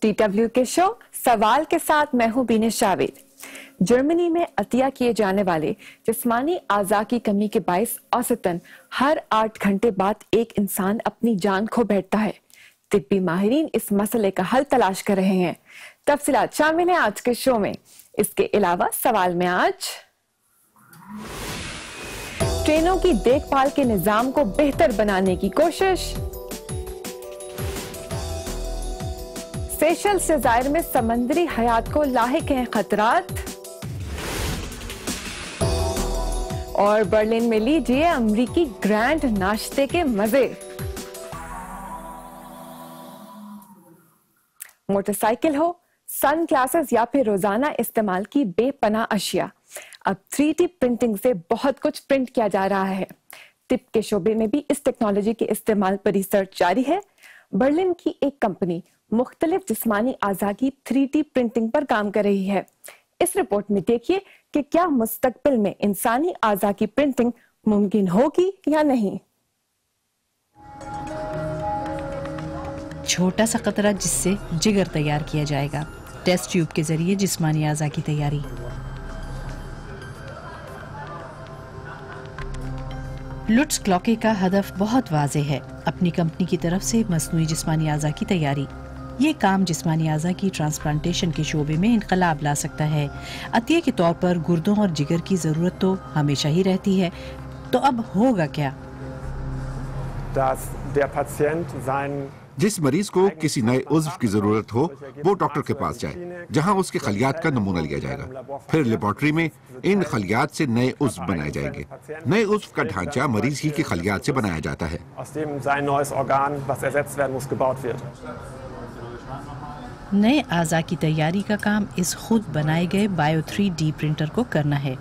TW کے شو سوال کے ساتھ میں ہوں بینش جاوید۔ جرمنی میں عطیہ کیے جانے والے جسمانی اعضاء کی کمی کے باعث اوسطاً ہر 8 گھنٹے بعد ایک انسان اپنی جان کھو بیٹھتا ہے۔ طبی ماہرین اس مسئلے کا حل تلاش کر رہے ہیں۔ تفصیلات شامل ہیں آج کے شو میں۔ اس کے علاوہ سوال میں آج ٹرینوں کی دیکھ بھال کے نظام کو بہتر بنانے کی کوشش، سیشلز جزائر میں سمندری حیات کو لاحق ہیں خطرات، اور برلن میں لیجیے امریکی گرینڈ ناشتے کے مزے۔ موٹر سائیکل ہو، سن گلاسز یا پھر روزانہ استعمال کی بے پناہ اشیاء، اب 3D پرنٹنگ سے بہت کچھ پرنٹ کیا جا رہا ہے۔ طب کے شعبے میں بھی اس ٹیکنالوجی کے استعمال پر ریسرچ جاری ہے۔ برلن کی ایک کمپنی مختلف جسمانی اعضاء کی 3D پرنٹنگ پر کام کر رہی ہے۔ اس رپورٹ میں دیکھیے کہ کیا مستقبل میں انسانی اعضاء کی پرنٹنگ ممکن ہوگی یا نہیں۔ چھوٹا سا قطرہ جس سے جگر تیار کیا جائے گا، ٹیسٹ ٹیوب کے ذریعے جسمانی اعضاء کی تیاری۔ لٹز کلاکے کا ہدف بہت واضح ہے، اپنی کمپنی کی طرف سے مصنوعی جسمانی اعضاء کی تیاری۔ یہ کام جسمانی اعضاء کی ٹرانسپلانٹیشن کے شعبے میں انقلاب لا سکتا ہے۔ عطیہ کے طور پر گردوں اور جگر کی ضرورت تو ہمیشہ ہی رہتی ہے، تو اب ہوگا کیا؟ جس مریض کو کسی نئے عضو کی ضرورت ہو وہ ڈاکٹر کے پاس جائے، جہاں اس کے خلیات کا نمونہ لیا جائے گا، پھر لیبارٹری میں ان خلیات سے نئے عضو بنائے جائیں گے۔ نئے عضو کا ڈھانچہ مریض ہی کے خلیات سے بنایا جاتا ہے۔ نئے اعضاء کی تیاری کا کام اس خود بنائے گئے بائیو 3D پرنٹر کو کرنا ہے۔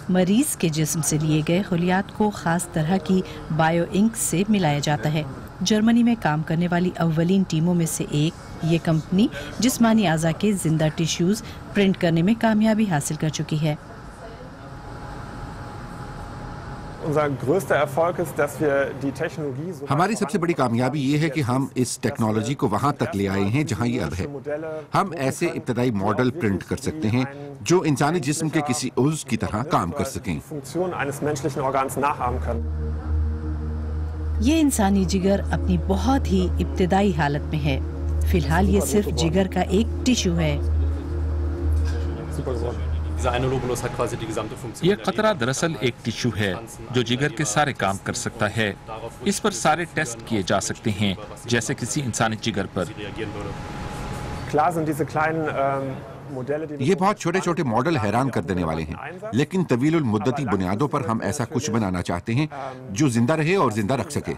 مریض کے جسم سے لیے گئے خلیات کو خاص طرح کی بائیو انک سے ملایا جاتا ہے۔ جرمنی میں کام کرنے والی اولین ٹیموں میں سے ایک یہ کمپنی جسمانی اعضاء کے زندہ ٹیشوز پرنٹ کرنے میں کامیابی حاصل کر چکی ہے۔ ہماری سب سے بڑی کامیابی یہ ہے کہ ہم اس ٹیکنالوجی کو وہاں تک لے آئے ہیں جہاں یہ اب ہے۔ ہم ایسے ابتدائی ماڈل پرنٹ کر سکتے ہیں جو انسانی جسم کے کسی عضو کی طرح کام کر سکیں۔ یہ انسانی جگر اپنی بہت ہی ابتدائی حالت میں ہے۔ فی الحال یہ صرف جگر کا ایک ٹیشو ہے۔ یہ قطرہ دراصل ایک ٹیشو ہے جو جگر کے سارے کام کر سکتا ہے۔ اس پر سارے ٹیسٹ کیے جا سکتے ہیں جیسے کسی انسانی جگر پر۔ یہ بہت چھوٹے چھوٹے ماڈل حیران کر دینے والے ہیں، لیکن طویل المدتی بنیادوں پر ہم ایسا کچھ بنانا چاہتے ہیں جو زندہ رہے اور زندہ رکھ سکے۔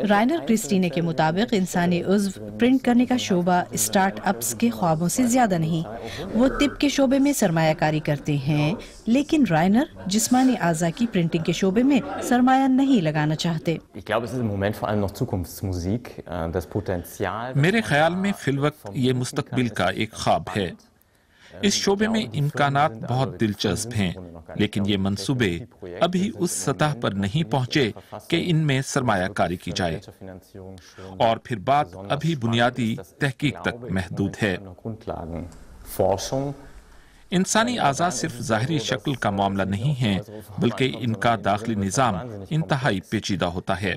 رائنر کرسٹینے کے مطابق انسانی عضو پرنٹ کرنے کا شعبہ اسٹارٹ اپس کے خوابوں سے زیادہ نہیں۔ وہ طب کے شعبے میں سرمایہ کاری کرتے ہیں، لیکن رائنر جسمانی اعضاء کی پرنٹنگ کے شعبے میں سرمایہ نہیں لگانا چاہتے۔ میرے خیال میں فی الوقت یہ مستقبل کا ایک خواب ہے۔ اس شعبے میں امکانات بہت دلچسپ ہیں، لیکن یہ منصوبے ابھی اس سطح پر نہیں پہنچے کہ ان میں سرمایہ کاری کی جائے، اور پھر بات ابھی بنیادی تحقیق تک محدود ہے۔ انسانی اعضاء صرف ظاہری شکل کا معاملہ نہیں ہے، بلکہ ان کا داخلی نظام انتہائی پیچیدہ ہوتا ہے۔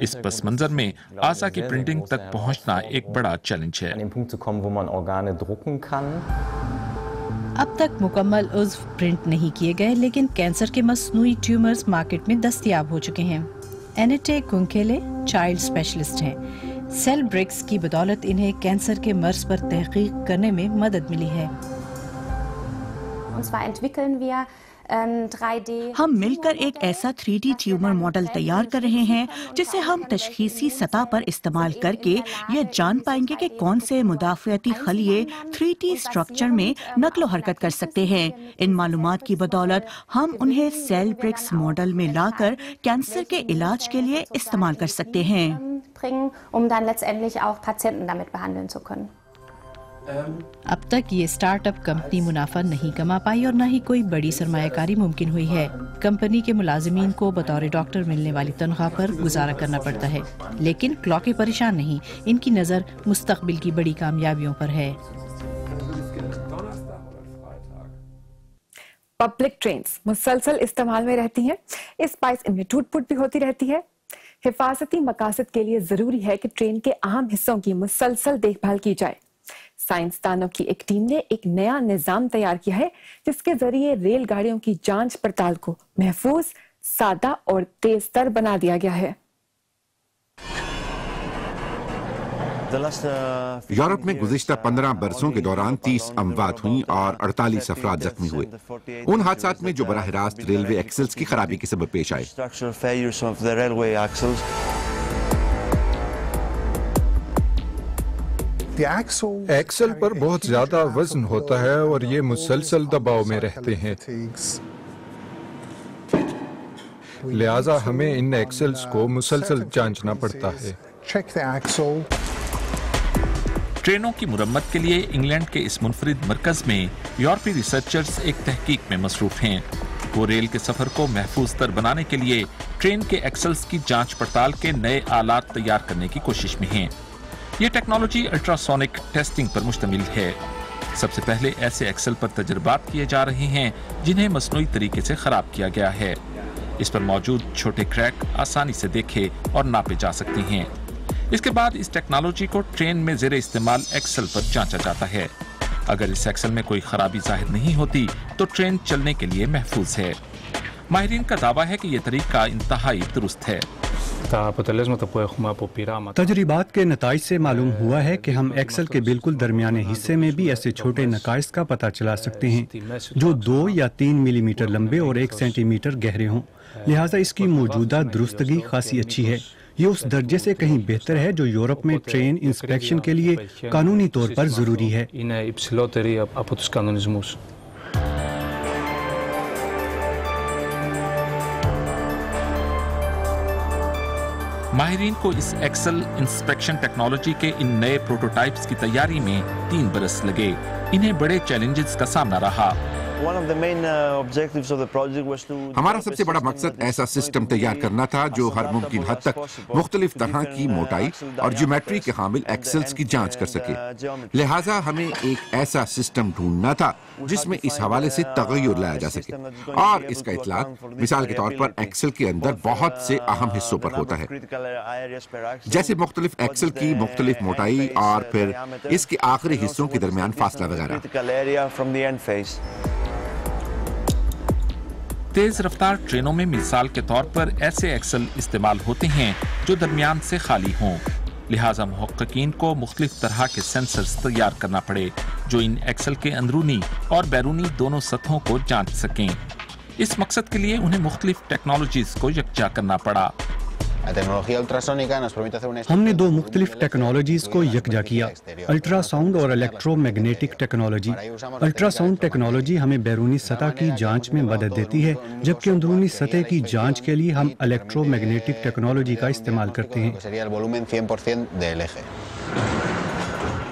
اس پس منظر میں اعضاء کی پرنٹنگ تک پہنچنا ایک بڑا چیلنج ہے۔ اب تک مکمل عضو پرنٹ نہیں کیے گئے، لیکن کینسر کے مصنوعی ٹیومرز مارکیٹ میں دستیاب ہو چکے ہیں۔ اینیٹے کنکیلے چائلڈ اسپیشلسٹ ہیں۔ سیل برکس کی بدولت انہیں کینسر کے مرض پر تحقیق کرنے میں مدد ملی ہے۔ ہم مل کر ایک ایسا 3D ٹیومر ماڈل تیار کر رہے ہیں جسے ہم تشخیصی سطح پر استعمال کر کے یہ جان پائیں گے کہ کون سے مدافعتی خلیے 3D اسٹرکچر میں نقل و حرکت کر سکتے ہیں۔ ان معلومات کی بدولت ہم انہیں سیل برکس ماڈل میں لا کر کینسر کے علاج کے لیے استعمال کر سکتے ہیں۔ اب تک یہ سٹارٹ اپ کمپنی منافع نہیں کما پائی اور نہ ہی کوئی بڑی سرمایہ کاری ممکن ہوئی ہے۔ کمپنی کے ملازمین کو بطور ڈاکٹر ملنے والی تنخواہ پر گزارا کرنا پڑتا ہے، لیکن کلاکیں پریشان نہیں، ان کی نظر مستقبل کی بڑی کامیابیوں پر ہے۔ پبلک ٹرینز مسلسل استعمال میں رہتی ہیں، اس باعث ان میں ٹوٹ پھوٹ بھی ہوتی رہتی ہے۔ حفاظتی مقاصد کے لیے ضروری ہے کہ ٹرین کے اہم حصوں کی مسلسل دیکھ بھال کی جائے۔ سائنسدانوں کی ایک ٹیم نے ایک نیا نظام تیار کیا ہے جس کے ذریعے ریل گاڑیوں کی جانچ پڑتال کو محفوظ، سادہ اور تیز تر بنا دیا گیا ہے۔ یورپ میں گزشتہ 15 برسوں کے دوران 30 اموات ہوئیں اور 48 افراد زخمی ہوئے، ان حادثات میں جو براہ راست ریلوے ایکسلز کی خرابی کے سبب پیش آئے۔ ایکسل پر بہت زیادہ وزن ہوتا ہے اور یہ مسلسل دباؤ میں رہتے ہیں، لہٰذا ہمیں ان ایکسلز کو مسلسل جانچنا پڑتا ہے۔ ٹرینوں کی مرمت کے لیے انگلینڈ کے اس منفرد مرکز میں یورپی ریسرچرز ایک تحقیق میں مصروف ہیں۔ وہ ریل کے سفر کو محفوظ تر بنانے کے لیے ٹرین کے ایکسلز کی جانچ پڑتال کے نئے آلات تیار کرنے کی کوشش میں ہیں۔ یہ ٹیکنالوجی الٹراسونک ٹیسٹنگ پر مشتمل ہے۔ سب سے پہلے ایسے ایکسل پر تجربات کیے جا رہے ہیں جنہیں مصنوعی طریقے سے خراب کیا گیا ہے۔ اس پر موجود چھوٹے کریک آسانی سے دیکھے اور ناپے جا سکتے ہیں۔ اس کے بعد اس ٹیکنالوجی کو ٹرین میں زیر استعمال ایکسل پر جانچا جاتا ہے۔ اگر اس ایکسل میں کوئی خرابی ظاہر نہیں ہوتی تو ٹرین چلنے کے لیے محفوظ ہے۔ ماہرین کا دعویٰ ہے کہ یہ طریقہ انتہائی درست ہے۔ تجربات کے نتائج سے معلوم ہوا ہے کہ ہم ایکسل کے بالکل درمیانے حصے میں بھی ایسے چھوٹے نقائص کا پتہ چلا سکتے ہیں جو 2 یا 3 ملی میٹر لمبے اور 1 سینٹی میٹر گہرے ہوں، لہٰذا اس کی موجودہ درستگی خاصی اچھی ہے۔ یہ اس درجے سے کہیں بہتر ہے جو یورپ میں ٹرین انسپیکشن کے لیے قانونی طور پر ضروری ہے۔ ماہرین کو اس ایکسل انسپیکشن ٹیکنالوجی کے ان نئے پروٹوٹائپس کی تیاری میں 3 برس لگے۔ انہیں بڑے چیلنجز کا سامنا رہا۔ ہمارا سب سے بڑا مقصد ایسا سسٹم تیار کرنا تھا جو ہر ممکن حد تک مختلف طرح کی موٹائی اور جیومیٹری کے حامل ایکسلز کی جانچ کر سکے، لہٰذا ہمیں ایک ایسا سسٹم ڈھونڈنا تھا جس میں اس حوالے سے تغیر لایا جا سکے، اور اس کا اطلاق مثال کے طور پر ایکسل کے اندر بہت سے اہم حصوں پر ہوتا ہے، جیسے مختلف ایکسل کی مختلف موٹائی اور پھر اس کے آخری حصوں کے درمیان فاصلہ وغیرہ۔ تیز رفتار ٹرینوں میں مثال کے طور پر ایسے ایکسل استعمال ہوتے ہیں جو درمیان سے خالی ہوں، لہٰذا محققین کو مختلف طرح کے سینسرز تیار کرنا پڑے جو ان ایکسل کے اندرونی اور بیرونی دونوں سطحوں کو جانچ سکیں۔ اس مقصد کے لیے انہیں مختلف ٹیکنالوجیز کو یکجا کرنا پڑا۔ ہم نے 2 مختلف ٹیکنالوجیز کو یکجا کیا، الٹرا ساؤنڈ اور electro magnetic technology. Ultra sound technology ہمیں بیرونی سطح کی جانچ میں مدد دیتی ہے، جبکہ اندرونی سطح کی جانچ کے لیے ہم الیکٹرو میگنیٹک ٹیکنالوجی کا استعمال کرتے ہیں۔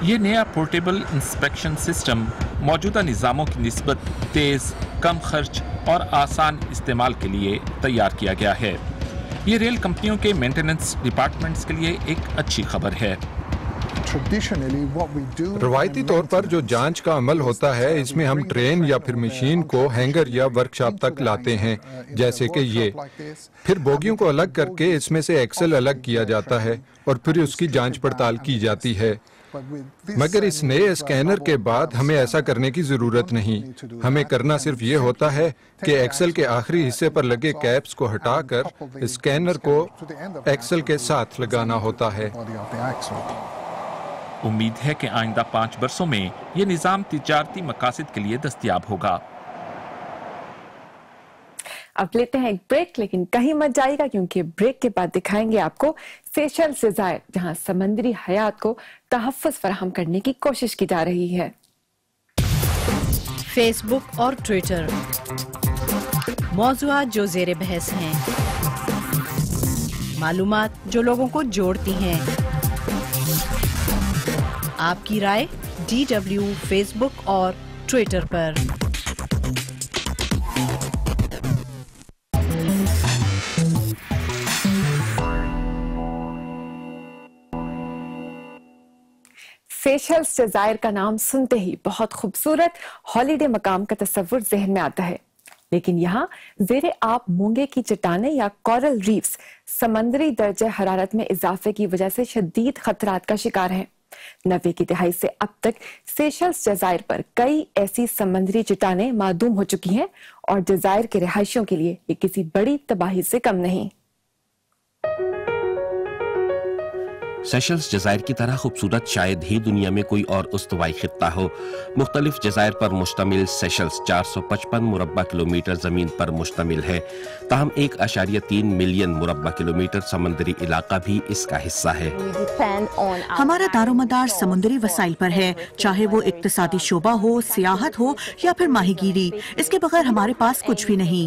یہ نیا پورٹیبل انسپیکشن سسٹم موجودہ نظاموں کی نسبت تیز، کم خرچ اور آسان استعمال کے لیے تیار کیا گیا ہے۔ یہ ریل کمپنیوں کے مینٹیننس ڈپارٹمنٹس کے لیے ایک اچھی خبر ہے۔ روایتی طور پر جو جانچ کا عمل ہوتا ہے اس میں ہم ٹرین یا پھر مشین کو ہینگر یا ورکشاپ تک لاتے ہیں، جیسے کہ یہ، پھر بوگیوں کو الگ کر کے اس میں سے ایکسل الگ کیا جاتا ہے اور پھر اس کی جانچ پڑتال کی جاتی ہے۔ مگر اس نئے اسکینر کے بعد ہمیں ایسا کرنے کی ضرورت نہیں، ہمیں کرنا صرف یہ ہوتا ہے کہ ایکسل کے آخری حصے پر لگے کیپس کو ہٹا کر اسکینر کو ایکسل کے ساتھ لگانا ہوتا ہے۔ امید ہے کہ آئندہ 5 برسوں میں یہ نظام تجارتی مقاصد کے لیے دستیاب ہوگا۔ اب لیتے ہیں ایک بریک، لیکن کہیں مت جائے گا کیونکہ بریک کے بعد دکھائیں گے آپ کو سیشلز جزائر، جہاں سمندری حیات کو تحفظ فراہم کرنے کی کوشش کی جا رہی ہے۔ فیس بک اور ٹویٹر، موضوعات جو زیر بحث ہیں، معلومات جو لوگوں کو جوڑتی ہیں، آپ کی رائے DW فیس بک اور ٹویٹر پر۔ سیشلز جزائر کا نام سنتے ہی بہت خوبصورت ہالیڈے مقام کا تصور ذہن میں آتا ہے، لیکن یہاں زیر آب مونگے کی چٹانیں یا کورل ریفز سمندری درجہ حرارت میں اضافے کی وجہ سے شدید خطرات کا شکار ہیں۔ 90 کی دہائی سے اب تک سیشلز جزائر پر کئی ایسی سمندری چٹانیں معدوم ہو چکی ہیں اور جزائر کے رہائشیوں کے لیے یہ کسی بڑی تباہی سے کم نہیں۔ سیشلز جزائر کی طرح خوبصورت شاید ہی دنیا میں کوئی اور استوائی خطہ ہو۔ مختلف جزائر پر مشتمل سیشلز 455 مربع کلومیٹر زمین پر مشتمل ہے، تاہم 1.3 ملین مربع کلومیٹر سمندری علاقہ بھی اس کا حصہ ہے۔ ہمارا دار و مدار سمندری وسائل پر ہے، چاہے وہ اقتصادی شعبہ ہو، سیاحت ہو یا پھر ماہی گیری، اس کے بغیر ہمارے پاس کچھ بھی نہیں۔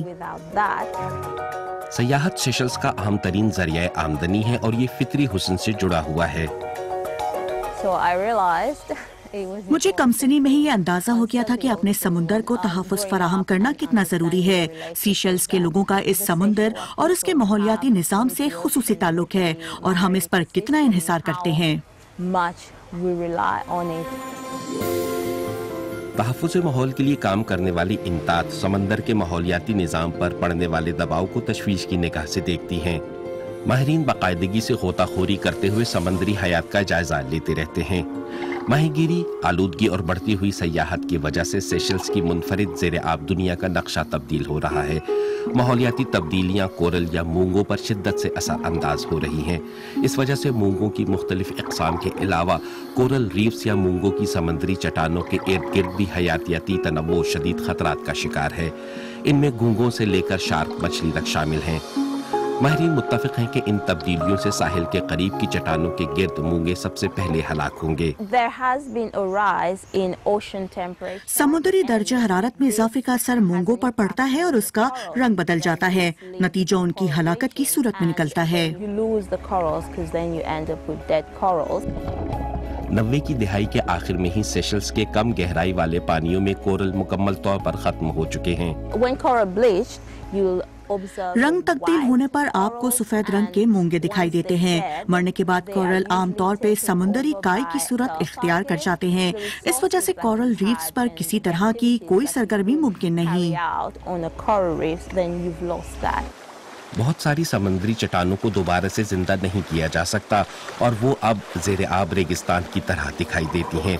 سیاحت سیشلز کا اہم ترین ذریعہ آمدنی ہے اور یہ فطری حسن سے جڑا ہوا ہے۔ مجھے کم سنی میں ہی یہ اندازہ ہو گیا تھا کہ اپنے سمندر کو تحفظ فراہم کرنا کتنا ضروری ہے۔ سیشلز کے لوگوں کا اس سمندر اور اس کے ماحولیاتی نظام سے خصوصی تعلق ہے اور ہم اس پر کتنا انحصار کرتے ہیں۔ تحفظ ماحول کے لیے کام کرنے والی انتات سمندر کے ماحولیاتی نظام پر پڑنے والے دباؤ کو تشویش کی نگاہ سے دیکھتی ہیں۔ ماہرین باقاعدگی سے غوطہ خوری کرتے ہوئے سمندری حیات کا جائزہ لیتے رہتے ہیں۔ ماہی گیری، آلودگی اور بڑھتی ہوئی سیاحت کی وجہ سے سیشلز کی منفرد زیر آب دنیا کا نقشہ تبدیل ہو رہا ہے۔ ماحولیاتی تبدیلیاں کورل یا مونگوں پر شدت سے اثر انداز ہو رہی ہیں۔ اس وجہ سے مونگوں کی مختلف اقسام کے علاوہ کورل ریفز یا مونگوں کی سمندری چٹانوں کے ارد گرد بھی حیاتیاتی تنوع شدید خطرات کا شکار ہے۔ ان میں گونگوں سے لے کر شارک مچھلی تک شامل ہیں۔ ماہرین متفق ہیں کہ ان تبدیلیوں سے ساحل کے قریب کی چٹانوں کے گرد مونگے سب سے پہلے ہلاک ہوں گے۔ سمندری درجہ حرارت میں اضافے کا اثر مونگوں پر پڑتا ہے اور اس کا رنگ بدل جاتا ہے، نتیجہ ان کی ہلاکت کی صورت میں نکلتا ہے۔ 90 کی دہائی کے آخر میں ہی سیشلز کے کم گہرائی والے پانیوں میں کورل مکمل طور پر ختم ہو چکے ہیں۔ رنگ تبدیل ہونے پر آپ کو سفید رنگ کے مونگے دکھائی دیتے ہیں۔ مرنے کے بعد کورل عام طور پہ سمندری کائی کی صورت اختیار کر جاتے ہیں، اس وجہ سے کورل ریفز پر کسی طرح کی کوئی سرگرمی ممکن نہیں۔ بہت ساری سمندری چٹانوں کو دوبارہ سے زندہ نہیں کیا جا سکتا اور وہ اب زیر آب ریگستان کی طرح دکھائی دیتی ہیں۔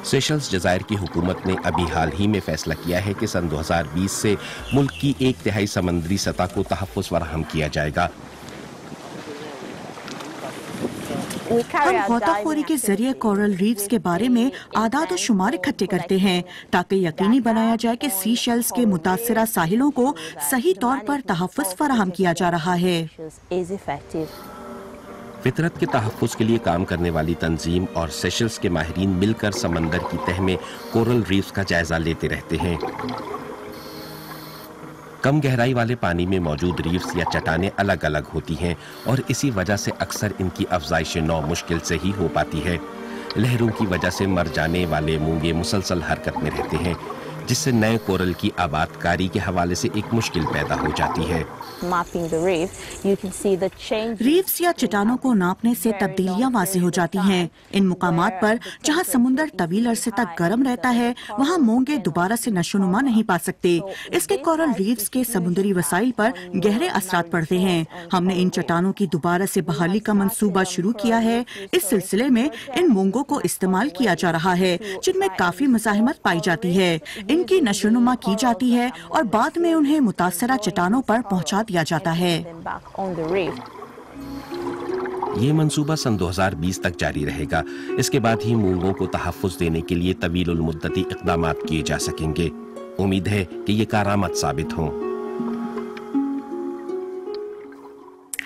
سیشلز جزائر کی حکومت نے ابھی حال ہی میں فیصلہ کیا ہے کہ سن 2020 سے ملک کی 1/3 سمندری سطح کو تحفظ فراہم کیا جائے گا۔ ہم غوطہ خوری کے ذریعے کورل ریفز کے بارے میں اعداد و شمار اکٹھے کرتے ہیں تاکہ یقینی بنایا جائے کہ سیشلز کے متاثرہ ساحلوں کو صحیح طور پر تحفظ فراہم کیا جا رہا ہے۔ فطرت کے تحفظ کے لیے کام کرنے والی تنظیم اور سیشلز کے ماہرین مل کر سمندر کی تہہ میں کورل ریفز کا جائزہ لیتے رہتے ہیں۔ کم گہرائی والے پانی میں موجود ریفز یا چٹانیں الگ الگ ہوتی ہیں اور اسی وجہ سے اکثر ان کی افزائش نو مشکل سے ہی ہو پاتی ہے۔ لہروں کی وجہ سے مر جانے والے مونگے مسلسل حرکت میں رہتے ہیں، جس سے نئے کورل کی آباد کاری کے حوالے سے ایک مشکل پیدا ہو جاتی ہے۔ ریفز یا چٹانوں کو ناپنے سے تبدیلیاں واضح ہو جاتی ہیں۔ ان مقامات پر جہاں سمندر طویل عرصے تک گرم رہتا ہے وہاں مونگے دوبارہ سے نشو نما نہیں پا سکتے۔ اس کے کورل ریفز کے سمندری وسائل پر گہرے اثرات پڑتے ہیں۔ ہم نے ان چٹانوں کی دوبارہ سے بحالی کا منصوبہ شروع کیا ہے۔ اس سلسلے میں ان مونگوں کو استعمال کیا جا رہا ہے جن میں کافی مزاحمت پائی جاتی ہے۔ ان کی نشو نما کی جاتی ہے اور بعد میں انہیں متاثرہ چٹانوں پر پہنچا دیا جاتا ہے۔ یہ منصوبہ سن 2020 تک جاری رہے گا۔ اس کے بعد ہی مونگوں کو تحفظ دینے کے لیے طویل المدتی اقدامات کیے جا سکیں گے۔ امید ہے کہ یہ کارآمد ثابت ہوں۔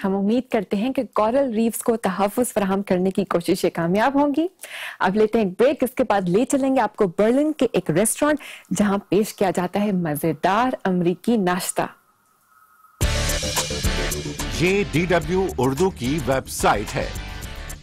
ہم امید کرتے ہیں کہ کورل ریفز کو تحفظ فراہم کرنے کی کوششیں کامیاب ہوں گی۔ اب لیتے ہیں ایک بریک، اس کے بعد لے چلیں گے آپ کو برلن کے ایک ریسٹورانٹ جہاں پیش کیا جاتا ہے مزیدار امریکی ناشتہ۔ یہ DW اردو کی ویب سائٹ ہے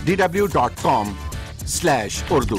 dw.com/urdu।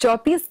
24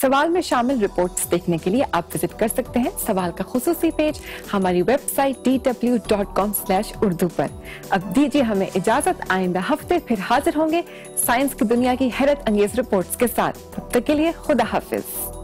سوال میں شامل رپورٹس دیکھنے کے لیے آپ وزٹ کر سکتے ہیں سوال کا خصوصی پیج ہماری ویب سائٹ dw.com/urdu پر۔ اب دیجیے ہمیں اجازت، آئندہ ہفتے پھر حاضر ہوں گے سائنس کی دنیا کی حیرت انگیز رپورٹس کے ساتھ۔ تب تک کے لیے خدا حافظ۔